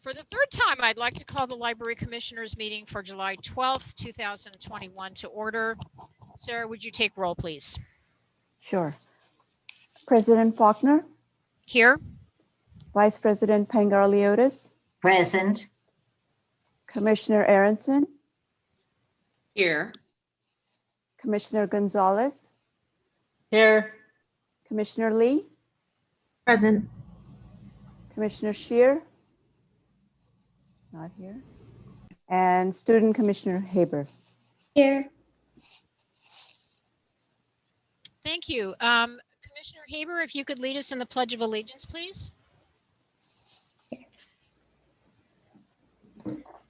For the third time, I'd like to call the Library Commissioners meeting for July 12th, 2021 to order. Sarah, would you take roll, please? Sure. President Faulkner, Here. Vice President Pangarliotis, Present. Commissioner Aronson, Here. Commissioner Gonzalez, Here. Commissioner Lee, Present. Commissioner Scheer, not here, and Student Commissioner Haber. Here. Thank you. Commissioner Haber, if you could lead us in the Pledge of Allegiance, please.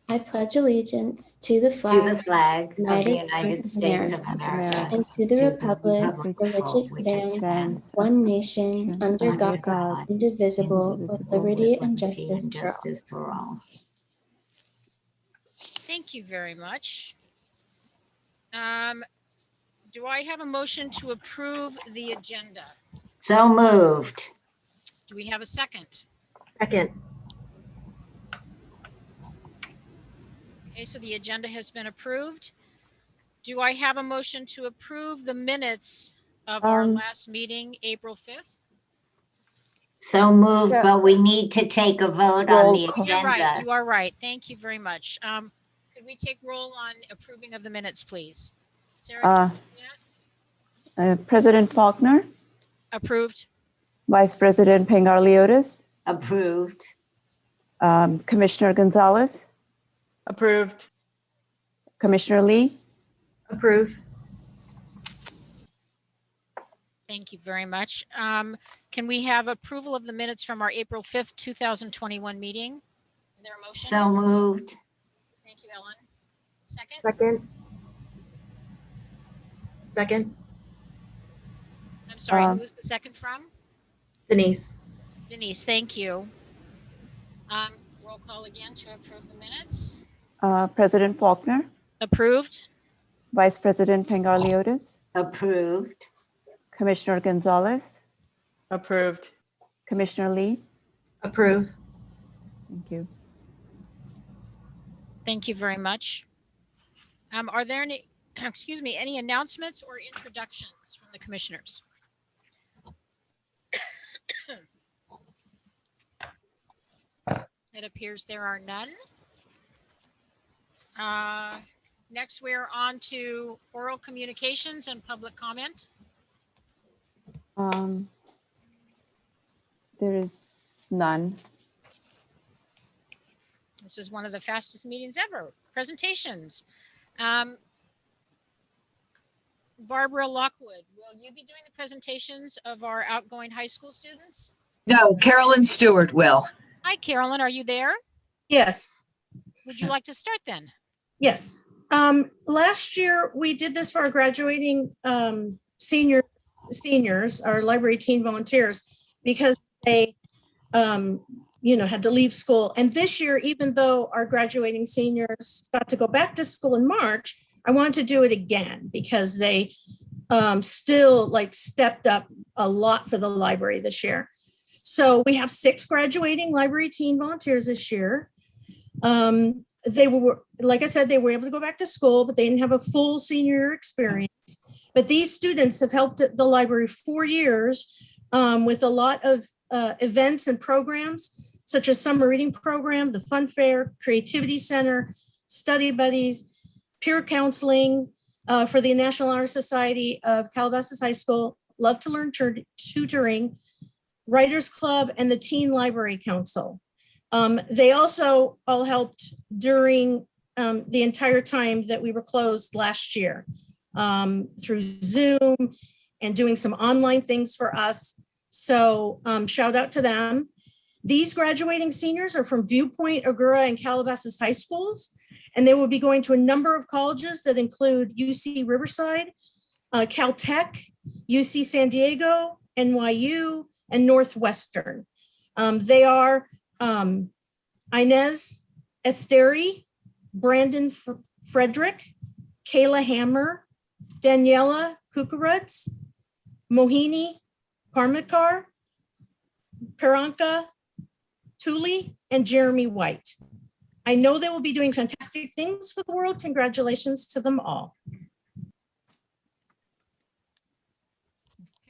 I pledge allegiance to the To the flag flag of the United United States of America. and to the republic for which it stands, one nation, under God, indivisible, with liberty and justice for all. Thank you very much. Do I have a motion to approve the agenda? So moved. Do we have a second? Second. Okay, so the agenda has been approved. Do I have a motion to approve the minutes of our last meeting, April 5th? So moved, Yeah. but we need to take a vote on the Roll call. You're right. agenda. You are right. Thank you very much. Could we take roll on approving of the minutes, please? Sarah, can you do that? President Faulkner, Approved. Vice President Pangarliotis, Approved. Commissioner Gonzalez, Approved. Commissioner Lee, Approve. Thank you very much. Can we have approval of the minutes from our April 5th, 2021 meeting? Is there a motion? So moved. Thank you, Ellen. Second? Second. Second. I'm sorry, who was the second from? Denise. Denise, thank you. Roll call again to approve the minutes. President Faulkner, Approved. Vice President Pangarliotis, Approved. Commissioner Gonzalez, Approved. Commissioner Lee. Approve. Thank you. Thank you very much. Are there any, excuse me, any announcements or introductions from the commissioners? It appears there are none. Next, we're on to oral communications and public comment. There is none. This is one of the fastest meetings ever. Presentations. Barbara Lockwood, will you be doing the presentations of our outgoing high school students? No, Carolyn Stewart will. Hi, Carolyn, are you there? Yes, Would you like to start then? yes. Last year, we did this for our graduating seniors, our library teen volunteers, because they, had to leave school. And this year, even though our graduating seniors got to go back to school in March, I wanted to do it again because they still stepped up a lot for the library this year. So we have 6 graduating library teen volunteers this year. They were, like I said, they were able to go back to school, but they didn't have a full senior experience. But these students have helped the library 4 years with a lot of events and programs, such as summer reading program, the fun fair, creativity center, study buddies, peer counseling for the National Honor Society of Calabasas High School, Love to Learn tutoring, Writers Club, and the Teen Library Council. They also all helped during the entire time that we were closed last year through Zoom and doing some online things for us. So shout out to them. These graduating seniors are from Viewpoint, Agoura, and Calabasas high schools, and they will be going to a number of colleges that include UC Riverside, Caltech, UC San Diego, NYU, and Northwestern. They are Ainaz, Estiri, Brandon Frederick, Kayla Hammer, Daniela Kukurudz, Mohini, Parmekar, Prianka, Tuli, and Jeremy White. I know they will be doing fantastic things for the world. Congratulations to them all.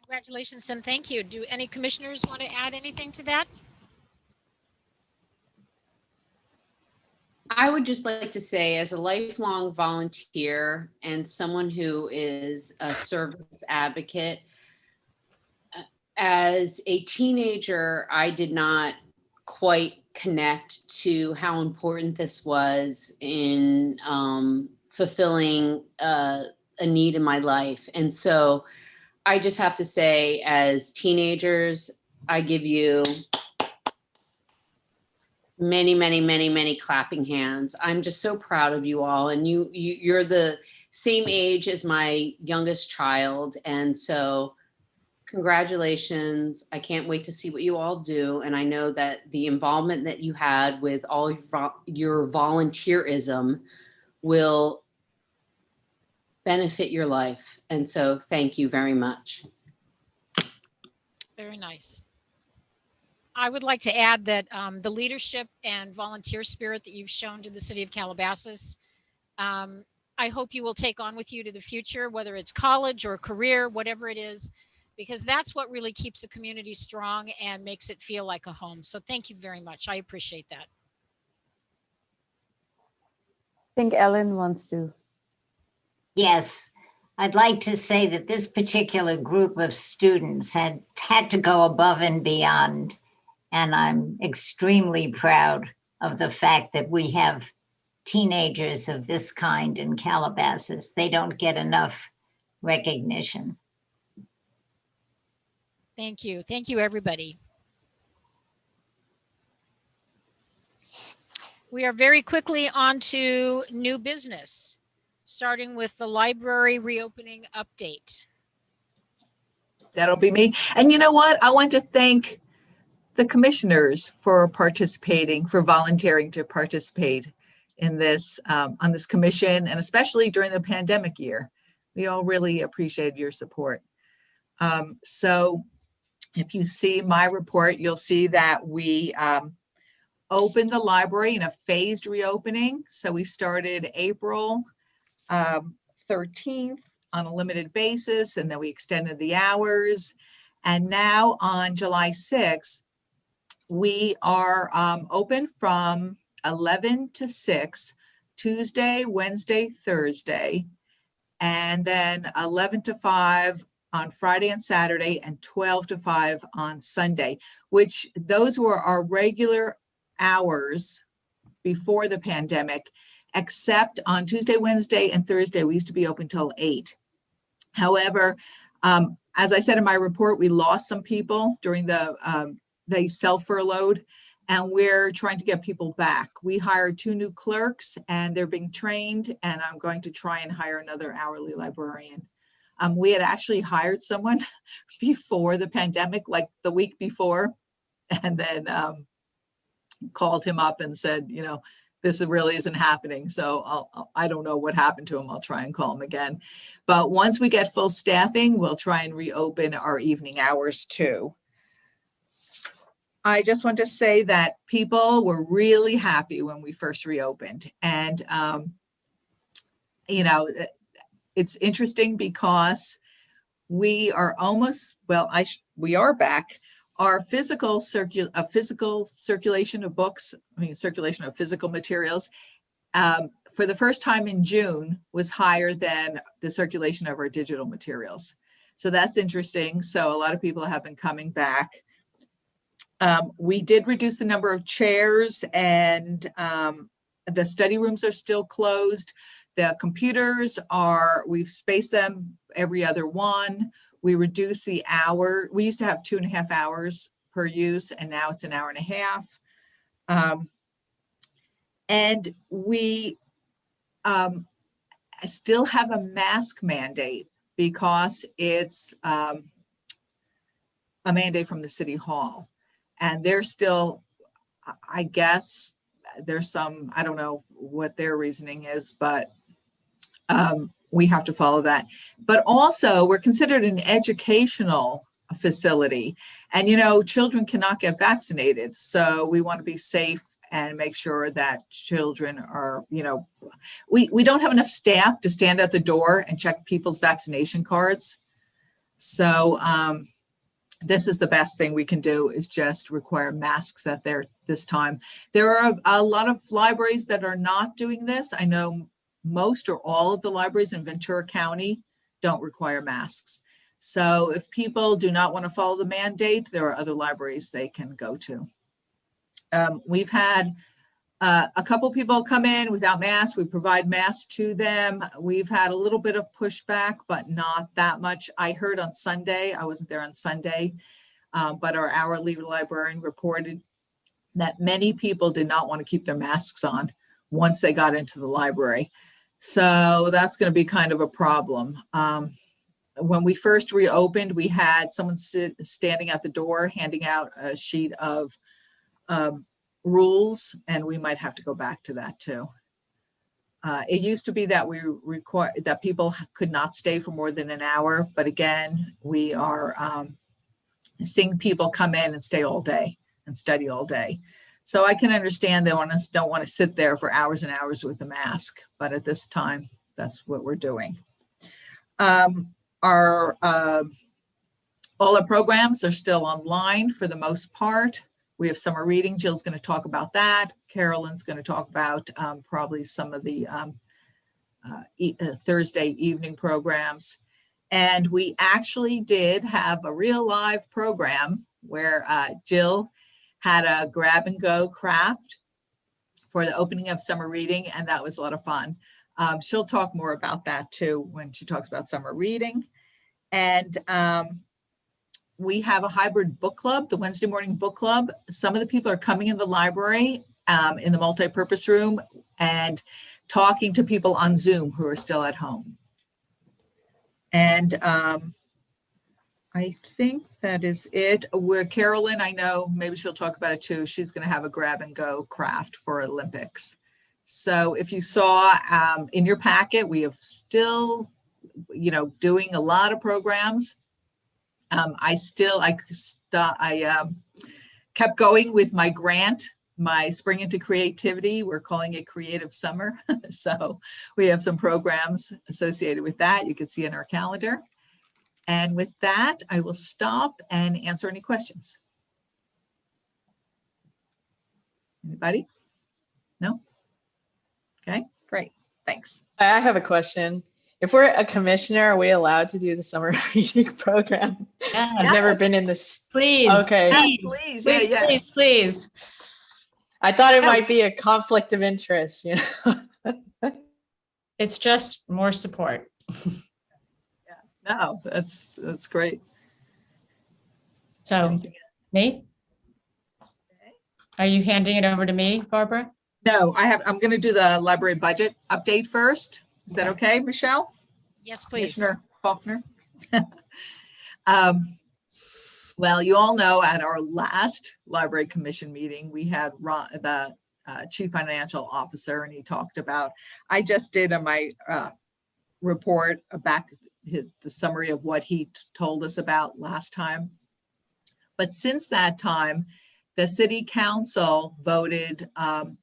Congratulations and thank you. Do any commissioners want to add anything to that? I would just like to say, as a lifelong volunteer and someone who is a service advocate, as a teenager, I did not quite connect to how important this was in fulfilling a need in my life. And so I just have to say, as teenagers, I give you many, many, many, many clapping hands. I'm just so proud of you all. And you're the same age as my youngest child. And so congratulations. I can't wait to see what you all do. And I know that the involvement that you had with all your volunteerism will benefit your life. And so thank you very much. Very nice. I would like to add that the leadership and volunteer spirit that you've shown to the city of Calabasas, I hope you will take on with you to the future, whether it's college or career, whatever it is, because that's what really keeps a community strong and makes it feel like a home. So thank you very much. I appreciate that. I think Ellen wants to. Yes, I'd like to say that this particular group of students had to go above and beyond. And I'm extremely proud of the fact that we have teenagers of this kind in Calabasas. They don't get enough recognition. Thank you. Thank you, everybody. We are very quickly on to new business, starting with the library reopening update. That'll be me. And you know what? I want to thank the commissioners for participating, for volunteering to participate in this, on this commission, and especially during the pandemic year. We all really appreciated your support. So if you see my report, you'll see that we opened the library in a phased reopening. So we started April 13th on a limited basis, and then we extended the hours. And now on July 6th, we are open from 11 to 6, Tuesday, Wednesday, Thursday, and then 11 to 5 on Friday and Saturday, and 12 to 5 on Sunday, which those were our regular hours before the pandemic, except on Tuesday, Wednesday, and Thursday, we used to be open till 8. However, as I said in my report, we lost some people during they self-furloughed, and we're trying to get people back. We hired 2 new clerks and they're being trained, and I'm going to try and hire another hourly librarian. We had actually hired someone before the pandemic, like the week before, and then called him up and said, you know, this really isn't happening. So I don't know what happened to him. I'll try and call him again. But once we get full staffing, we'll try and reopen our evening hours too. I just want to say that people were really happy when we first reopened. And, you know, it's interesting because we are almost, well, we are back. Our physical circulation of books, circulation of physical materials, for the first time in June was higher than the circulation of our digital materials. So that's interesting. So a lot of people have been coming back. We did reduce the number of chairs, and the study rooms are still closed. The computers we've spaced them every other one. We reduced the hour. We used to have 2.5 hours per use, and now it's 1.5 hours. And we still have a mask mandate because it's a mandate from the city hall. And they're still, I guess, there's some, I don't know what their reasoning is, but we have to follow that. But also, we're considered an educational facility. And, children cannot get vaccinated. So we want to be safe and make sure that children are, we don't have enough staff to stand at the door and check people's vaccination cards. So this is the best thing we can do, is just require masks at this time. There are a lot of libraries that are not doing this. I know most or all of the libraries in Ventura County don't require masks. So if people do not want to follow the mandate, there are other libraries they can go to. We've had a couple people come in without masks. We provide masks to them. We've had a little bit of pushback, but not that much. I heard on Sunday, I wasn't there on Sunday, but our hourly librarian reported that many people did not want to keep their masks on once they got into the library. So that's going to be kind of a problem. When we first reopened, we had someone standing at the door handing out a sheet of rules, and we might have to go back to that too. It used to be that we require that people could not stay for more than an hour, but again, we are seeing people come in and stay all day and study all day. So I can understand they don't want to sit there for hours and hours with a mask, but at this time, that's what we're doing. All our programs are still online for the most part. We have summer reading. Jill's going to talk about that. Carolyn's going to talk about probably some of the Thursday evening programs. And we actually did have a real live program where Jill had a grab and go craft for the opening of summer reading, and that was a lot of fun. She'll talk more about that too when she talks about summer reading. And we have a hybrid book club, the Wednesday morning book club. Some of the people are coming in the library in the multipurpose room and talking to people on Zoom who are still at home. And I think that is it. Where Carolyn, I know maybe she'll talk about it too. She's going to have a grab and go craft for Olympics. So if you saw in your packet, we have still, doing a lot of programs. I kept going with my grant, my Spring into Creativity. We're calling it Creative Summer. So we have some programs associated with that. You can see in our calendar. And with that, I will stop and answer any questions. Anybody? No? Okay, great. Thanks. I have a question. If we're a commissioner, are we allowed to do the summer reading program? Yes. I've never been in this. Please. Okay. Please, please, please. I thought it might be a conflict of interest, It's just more support. No, that's great. So, me? Are you handing it over to me, Barbara? No, I'm going to do the library budget update first. Is that okay, Michelle? Yes, please. Commissioner Faulkner. Well, you all know at our last library commission meeting, we had the chief financial officer, and he talked about, I just did on my report back the summary of what he told us about last time. But since that time, the city council voted on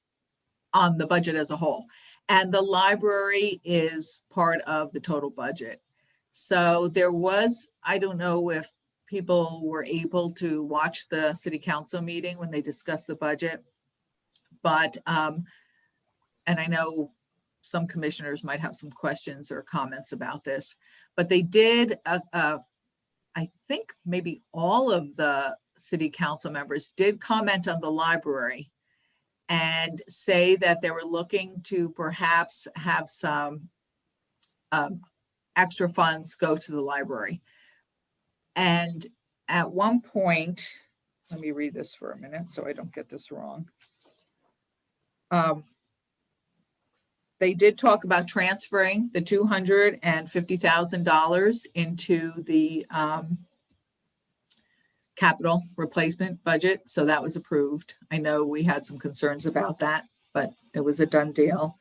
the budget as a whole. And the library is part of the total budget. So there was, I don't know if people were able to watch the city council meeting when they discussed the budget, but, and I know some commissioners might have some questions or comments about this, but they did, I think maybe all of the city council members did comment on the library and say that they were looking to perhaps have some extra funds go to the library. And at one point, let me read this for a minute so I don't get this wrong. They did talk about transferring the $250,000 into the capital replacement budget. So that was approved. I know we had some concerns about that, but it was a done deal.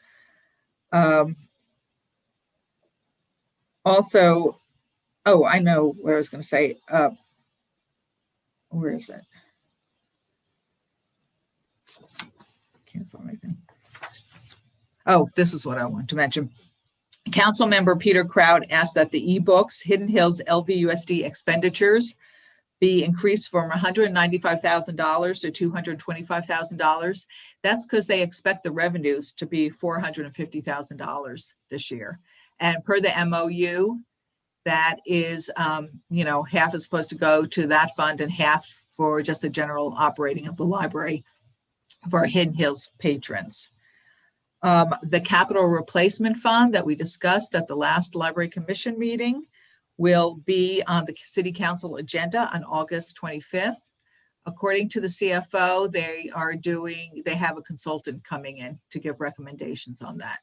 Also, oh, I know what I was going to say. Where is it? Can't find anything. Oh, this is what I want to mention. Council member Peter Kraut asked that the ebooks Hidden Hills LVUSD expenditures be increased from $195,000 to $225,000. That's because they expect the revenues to be $450,000 this year. And per the MOU, that is, half is supposed to go to that fund and half for just the general operating of the library for Hidden Hills patrons. The capital replacement fund that we discussed at the last library commission meeting will be on the city council agenda on August 25th. According to the CFO, they have a consultant coming in to give recommendations on that.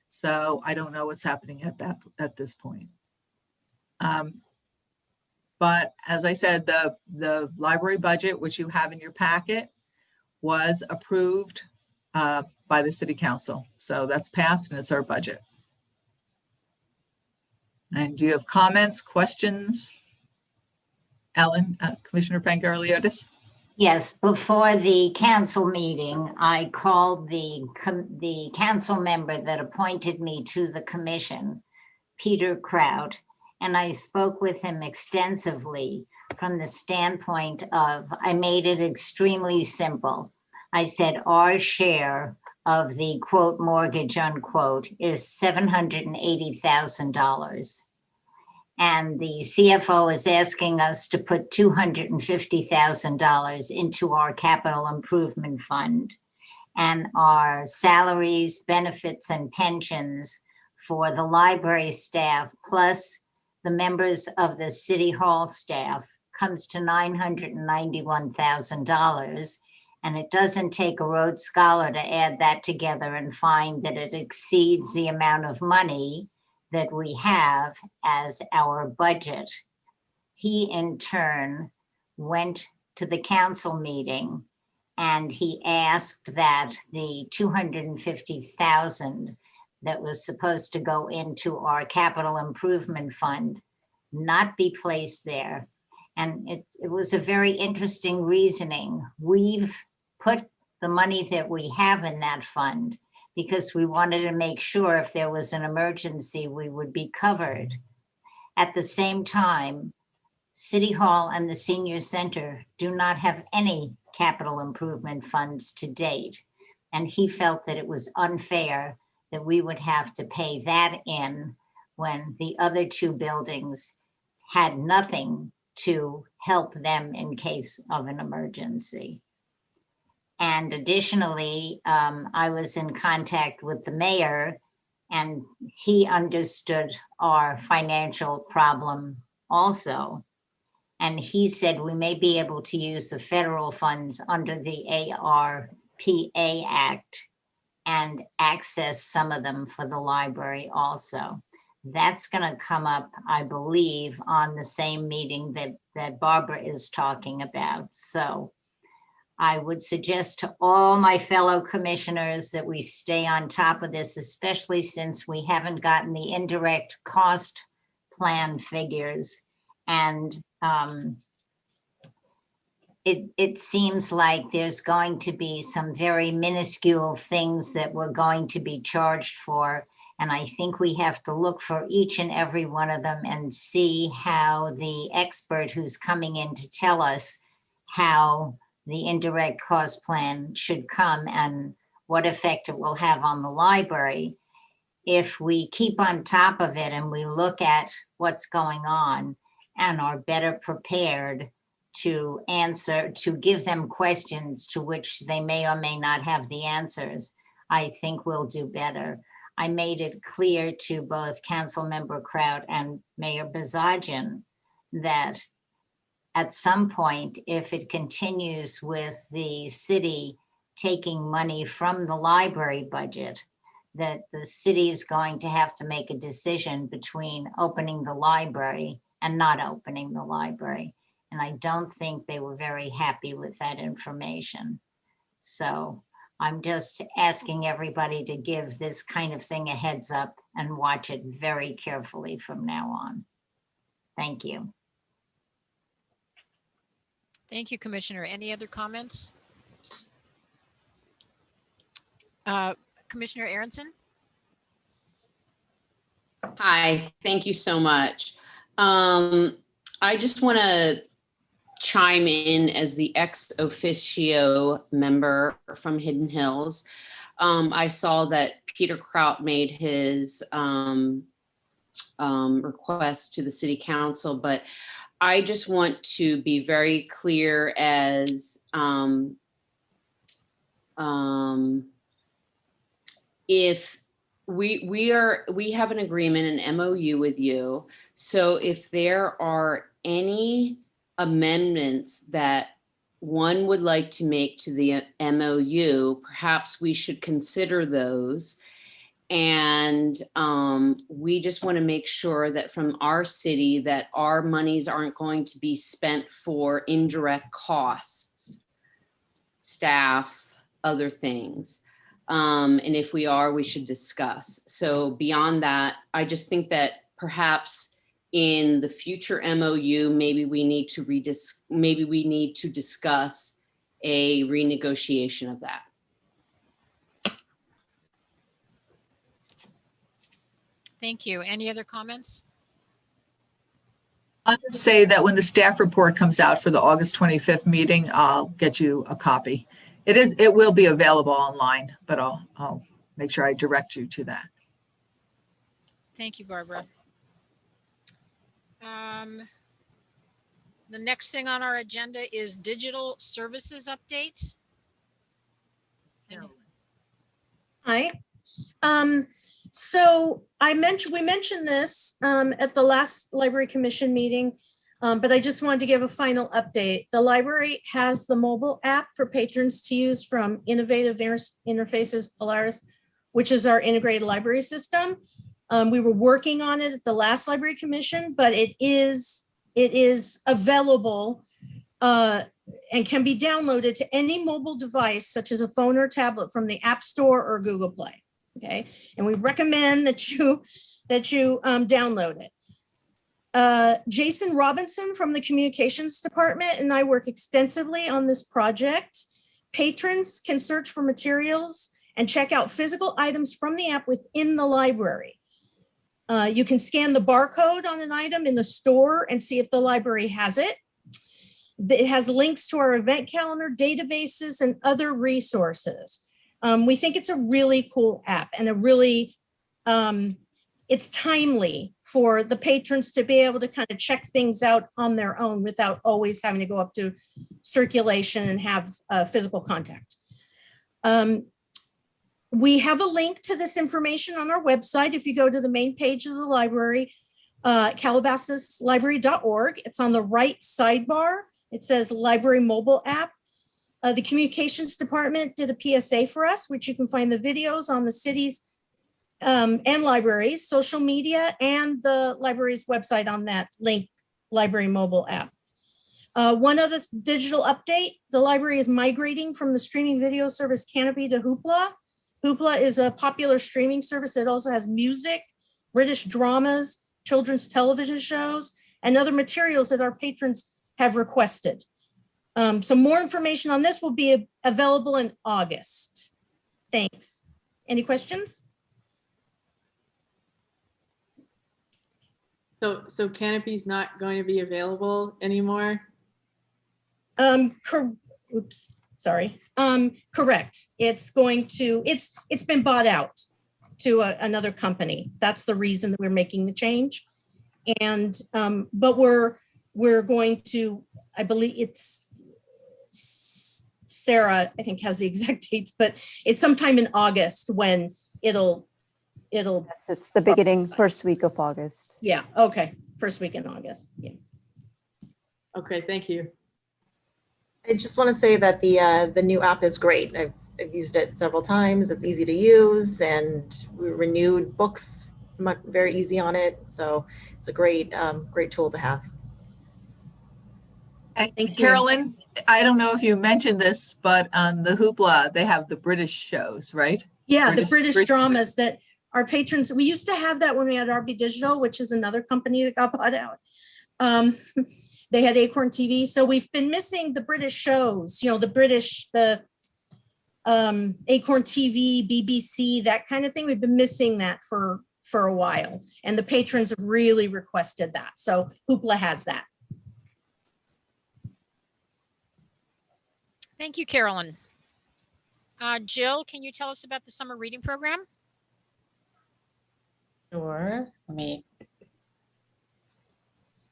So I don't know what's happening at this point. But as I said, the library budget, which you have in your packet, was approved by the city council. So that's passed and it's our budget. And do you have comments, questions? Ellen, Commissioner Pangareliotis? Yes, before the council meeting, I called the council member that appointed me to the commission, Peter Kraut, and I spoke with him extensively from the standpoint of, I made it extremely simple. I said our share of the quote mortgage unquote is $780,000. And the CFO is asking us to put $250,000 into our capital improvement fund. And our salaries, benefits, and pensions for the library staff, plus the members of the city hall staff, comes to $991,000. And it doesn't take a Rhodes Scholar to add that together and find that it exceeds the amount of money that we have as our budget. He in turn went to the council meeting and he asked that the $250,000 that was supposed to go into our capital improvement fund not be placed there. And it was a very interesting reasoning. We've put the money that we have in that fund because we wanted to make sure if there was an emergency, we would be covered. At the same time, City Hall and the Senior Center do not have any capital improvement funds to date. And he felt that it was unfair that we would have to pay that in when the other two buildings had nothing to help them in case of an emergency. And additionally, I was in contact with the mayor and he understood our financial problem also. And he said we may be able to use the federal funds under the ARPA Act and access some of them for the library also. That's going to come up, I believe, on the same meeting that Barbara is talking about. So I would suggest to all my fellow commissioners that we stay on top of this, especially since we haven't gotten the indirect cost plan figures. And it seems like there's going to be some very minuscule things that we're going to be charged for. And I think we have to look for each and every one of them and see how the expert who's coming in to tell us how the indirect cost plan should come and what effect it will have on the library. If we keep on top of it and we look at what's going on and are better prepared to answer, to give them questions to which they may or may not have the answers, I think we'll do better. I made it clear to both Councilmember Kraut and Mayor Bezagian that at some point, if it continues with the city taking money from the library budget, that the city is going to have to make a decision between opening the library and not opening the library. And I don't think they were very happy with that information. So I'm just asking everybody to give this kind of thing a heads up and watch it very carefully from now on. Thank you. Thank you, Commissioner. Any other comments? Commissioner Aronson? Hi, thank you so much. I just want to chime in as the ex officio member from Hidden Hills. I saw that Peter Kraut made his request to the city council, but I just want to be very clear as if we have an agreement, an MOU with you. So if there are any amendments that one would like to make to the MOU, perhaps we should consider those. And we just want to make sure that from our city that our monies aren't going to be spent for indirect costs, staff, other things. And if we are, we should discuss. So beyond that, I just think that perhaps in the future MOU, maybe we need to discuss a renegotiation of that. Thank you. Any other comments? I'll just say that when the staff report comes out for the August 25th meeting, I'll get you a copy. It will be available online, but I'll make sure I direct you to that. Thank you, Barbara. The next thing on our agenda is digital services update. Hi. So we mentioned this at the last Library Commission meeting, but I just wanted to give a final update. The library has the mobile app for patrons to use from Innovative Interfaces Polaris, which is our integrated library system. We were working on it at the last Library Commission, but it is available and can be downloaded to any mobile device, such as a phone or tablet from the App Store or Google Play. Okay, and we recommend that you download it. Jason Robinson from the Communications Department and I work extensively on this project. Patrons can search for materials and check out physical items from the app within the library. You can scan the barcode on an item in the store and see if the library has it. It has links to our event calendar, databases, and other resources. We think it's a really cool app and it's timely for the patrons to be able to kind of check things out on their own without always having to go up to circulation and have physical contact. We have a link to this information on our website. If you go to the main page of the library, calabasaslibrary.org, it's on the right sidebar. It says Library Mobile App. The Communications Department did a PSA for us, which you can find the videos on the city's and libraries, social media, and the library's website on that link, Library Mobile App. One other digital update, the library is migrating from the streaming video service Canopy to Hoopla. Hoopla is a popular streaming service that also has music, British dramas, children's television shows, and other materials that our patrons have requested. So more information on this will be available in August. Thanks. Any questions? So Canopy's not going to be available anymore? Correct. It's been bought out to another company. That's the reason that we're making the change. And but we're going to, I believe it's Sarah, I think has the exact dates, but it's sometime in August when it'll. Yes, it's the beginning, first week of August. Yeah, okay, first week in August, yeah. Okay, thank you. I just want to say that the new app is great. I've used it several times. It's easy to use, and we renewed books very easy on it. So it's a great tool to have. And Carolyn, I don't know if you mentioned this, but on the Hoopla, they have the British shows, right? Yeah, the British dramas that our patrons, we used to have that when we had RB Digital, which is another company that got bought out. they had Acorn TV. So we've been missing the British shows, you know, the Acorn TV, BBC, that kind of thing. We've been missing that for a while. And the patrons have really requested that. So Hoopla has that. Thank you, Carolyn. Jill, can you tell us about the summer reading program? Sure.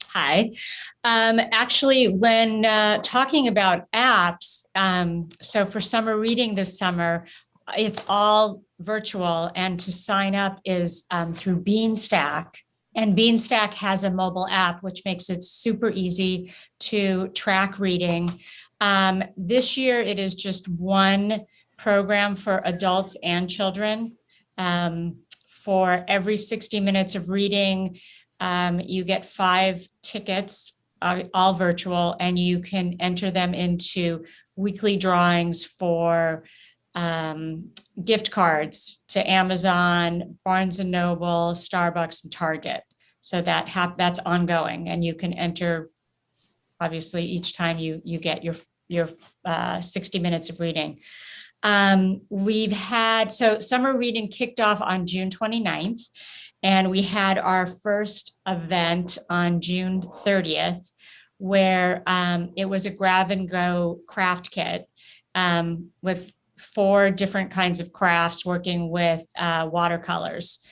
Hi. Actually, when talking about apps, so for summer reading this summer, it's all virtual, and to sign up is through Beanstack. And Beanstack has a mobile app, which makes it super easy to track reading. This year, it is just one program for adults and children. For every 60 minutes of reading, you get 5 tickets, all virtual, and you can enter them into weekly drawings for gift cards to Amazon, Barnes and Noble, Starbucks, and Target. So that's ongoing, and you can enter, obviously, each time you get your 60 minutes of reading. So summer reading kicked off on June 29th, and we had our first event on June 30th, where it was a grab and go craft kit with 4 different kinds of crafts, working with watercolors,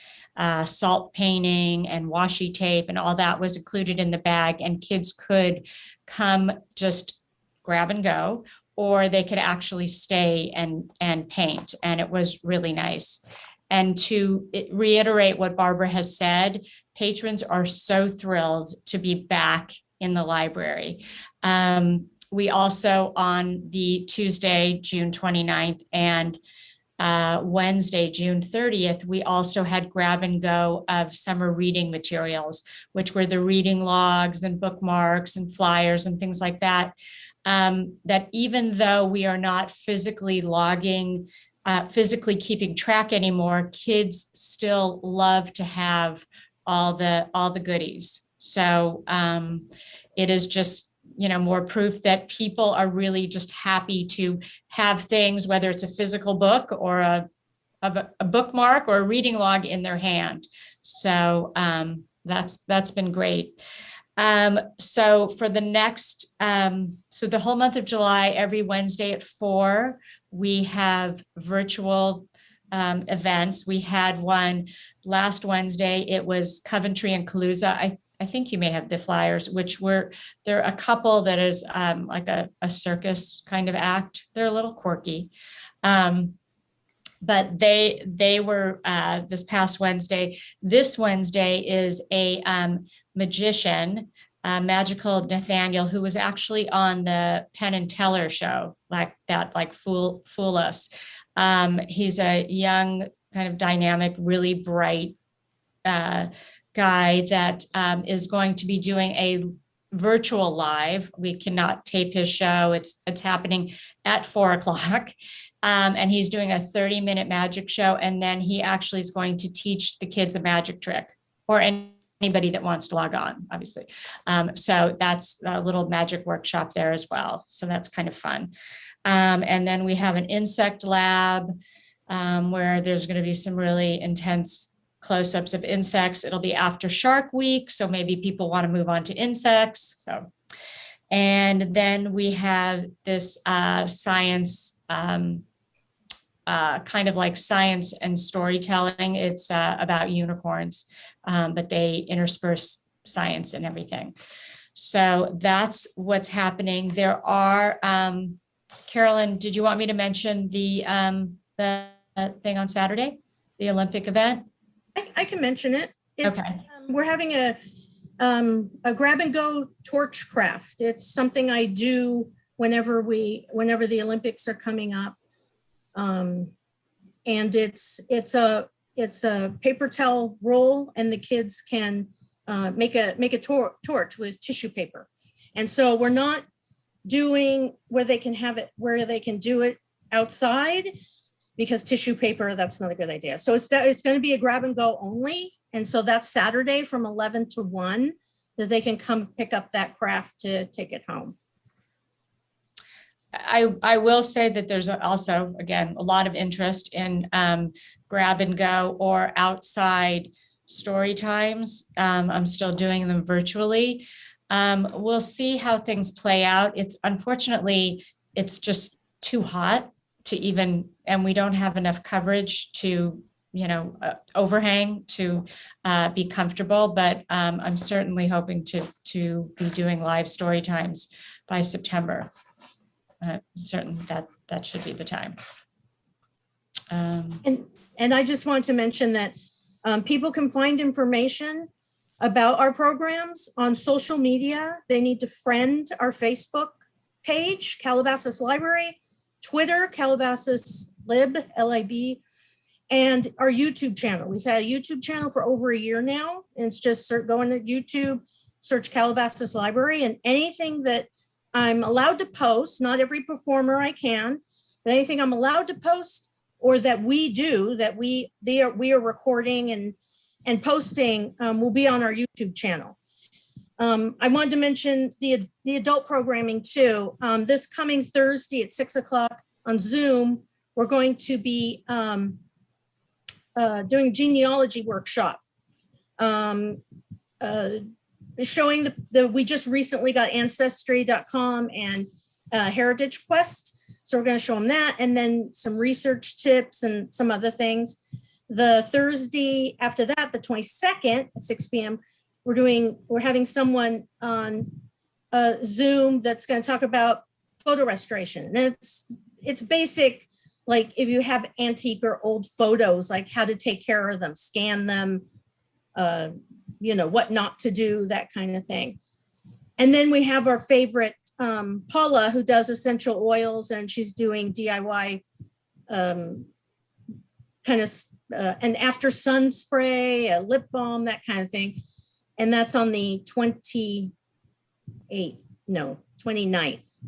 salt painting and washi tape, and all that was included in the bag, and kids could come just grab and go, or they could actually stay and paint. And it was really nice. And to reiterate what Barbara has said, patrons are so thrilled to be back in the library. We also, on the Tuesday, June 29th, and Wednesday, June 30th, we also had grab and go of summer reading materials, which were the reading logs and bookmarks and flyers and things like that. That even though we are not physically logging, physically keeping track anymore, kids still love to have all the goodies. So it is just, more proof that people are really just happy to have things, whether it's a physical book or a bookmark or a reading log in their hand. So that's been great. So for the next, so the whole month of July, every Wednesday at 4, we have virtual events. We had one last Wednesday. It was Coventry and Kaluza. I think you may have the flyers, which they're a couple that is like a circus kind of act. They're a little quirky. But they were this past Wednesday. This Wednesday is a magician, Magical Nathaniel, who was actually on the Penn and Teller show, like Fool Us. He's a young, kind of dynamic, really bright guy that is going to be doing a virtual live. We cannot tape his show. It's happening at 4 o'clock. And he's doing a 30-minute magic show. And then he actually is going to teach the kids a magic trick, or anybody that wants to log on, obviously. So that's a little magic workshop there as well. So that's kind of fun. And then we have an insect lab where there's going to be some really intense close-ups of insects. It'll be after Shark Week, so maybe people want to move on to insects. So, and then we have this science, kind of like science and storytelling. It's about unicorns, but they intersperse science and everything. So that's what's happening. There are, Carolyn, did you want me to mention the thing on Saturday, the Olympic event? I can mention it. It's, okay. We're having a grab and go torch craft. It's something I do whenever the Olympics are coming up. And it's a paper towel roll, and the kids can make a torch with tissue paper. And so we're not doing where they can do it outside, because tissue paper, that's not a good idea. So it's going to be a grab and go only. And so that's Saturday from 11 to 1. that they can come pick up that craft to take it home. I will say that there's also, again, a lot of interest in grab and go or outside story times. I'm still doing them virtually. We'll see how things play out. Unfortunately, it's just too hot to even, and we don't have enough coverage to, overhang to be comfortable, but I'm certainly hoping to be doing live story times by September. Certain that should be the time. And I just want to mention that people can find information about our programs on social media. They need to friend our Facebook page, Calabasas Library, Twitter, Calabasas Lib, L-I-B, and our YouTube channel. We've had a YouTube channel for over a year now. And it's just go into YouTube, search Calabasas Library, and anything that I'm allowed to post, not every performer I can, but anything I'm allowed to post or that we do, that we are recording and posting will be on our YouTube channel. I wanted to mention the adult programming too. This coming Thursday at 6 o'clock on Zoom, we're going to be doing a genealogy workshop. Showing we just recently got ancestry.com and Heritage Quest. So we're going to show them that, and then some research tips and some other things. The Thursday after that, the 22nd at 6 p.m., we're having someone on Zoom that's going to talk about photo restoration. And it's basic, like if you have antique or old photos, like how to take care of them, scan them, what not to do, that kind of thing. And then we have our favorite Paula, who does essential oils, and she's doing DIY an after sun spray, a lip balm, that kind of thing. And that's on the 29th,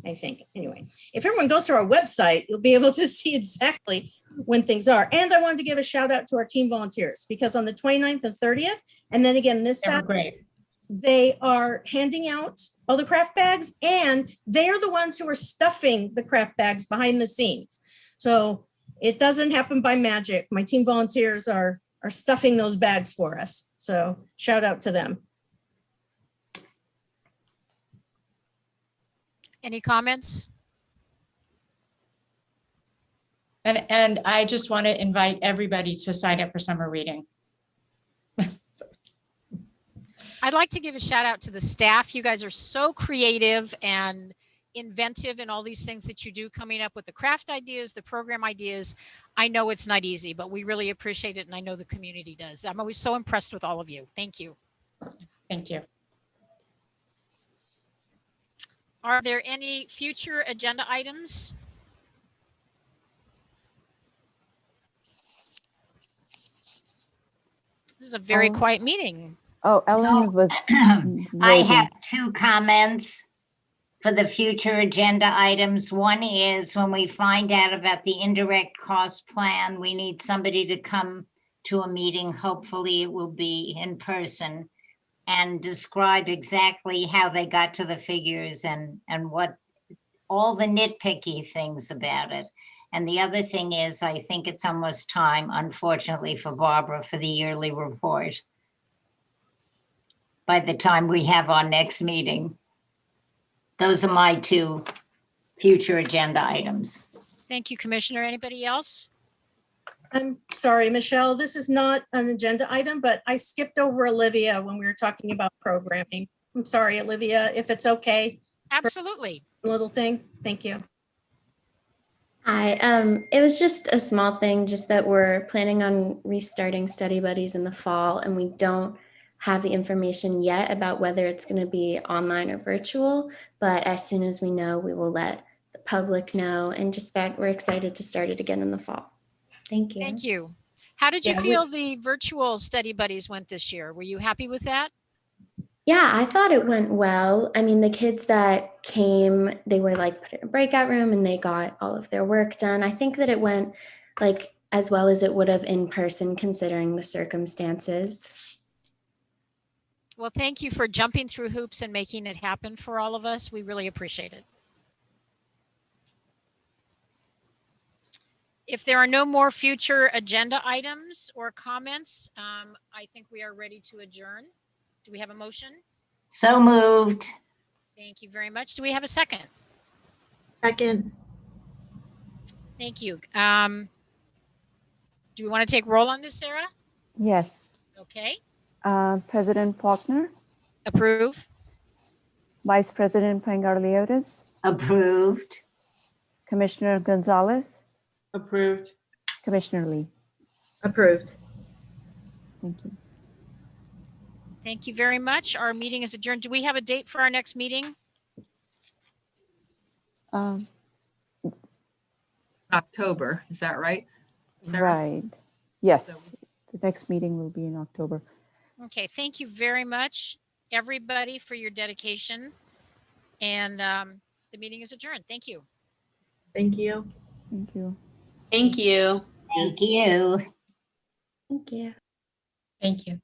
I think. Anyway, if everyone goes to our website, you'll be able to see exactly when things are. And I wanted to give a shout out to our team volunteers, because on the 29th and 30th, and then again this Saturday, they are handing out all the craft bags, and they are the ones who are stuffing the craft bags behind the scenes. So it doesn't happen by magic. My team volunteers are stuffing those bags for us. So shout out to them. Any comments? And I just want to invite everybody to sign up for summer reading. I'd like to give a shout out to the staff. You guys are so creative and inventive in all these things that you do, coming up with the craft ideas, the program ideas. I know it's not easy, but we really appreciate it. And I know the community does. I'm always so impressed with all of you. Thank you. Thank you. Are there any future agenda items? This is a very quiet meeting. Oh, Ellen was I have two comments for the future agenda items. One is when we find out about the indirect cost plan, we need somebody to come to a meeting. Hopefully it will be in person, and describe exactly how they got to the figures and what all the nitpicky things about it. And the other thing is, I think it's almost time, unfortunately for Barbara, for the yearly report by the time we have our next meeting. Those are my two future agenda items. Thank you, Commissioner. Anybody else? I'm sorry, Michelle, this is not an agenda item, but I skipped over Olivia when we were talking about programming. I'm sorry, Olivia, if it's okay. Absolutely. A little thing. Thank you. Hi, it was just a small thing, just that we're planning on restarting Study Buddies in the fall, and we don't have the information yet about whether it's going to be online or virtual, but as soon as we know, we will let the public know, and just that we're excited to start it again in the fall. Thank you. Thank you. How did you feel the virtual Study Buddies went this year? Were you happy with that? Yeah, I thought it went well. I mean, the kids that came, they were like put in a breakout room and they got all of their work done. I think that it went like as well as it would have in person, considering the circumstances. Well, thank you for jumping through hoops and making it happen for all of us. We really appreciate it. If there are no more future agenda items or comments, I think we are ready to adjourn. Do we have a motion? So moved. Thank you very much. Do we have a second? Second. Thank you. Do we want to take roll on this, Sarah? Yes. Okay. President Faulkner, Approve. Vice President Pangarliotis, Approved. Commissioner Gonzalez, Approved. Commissioner Lee. Approved. Thank you. Thank you very much. Our meeting is adjourned. Do we have a date for our next meeting? October, is that right? Sarah? Right. Yes. The next meeting will be in October. Okay. Thank you very much, everybody, for your dedication. And the meeting is adjourned. Thank you. Thank you. Thank you. Thank you. Thank you. Thank you. Thank you.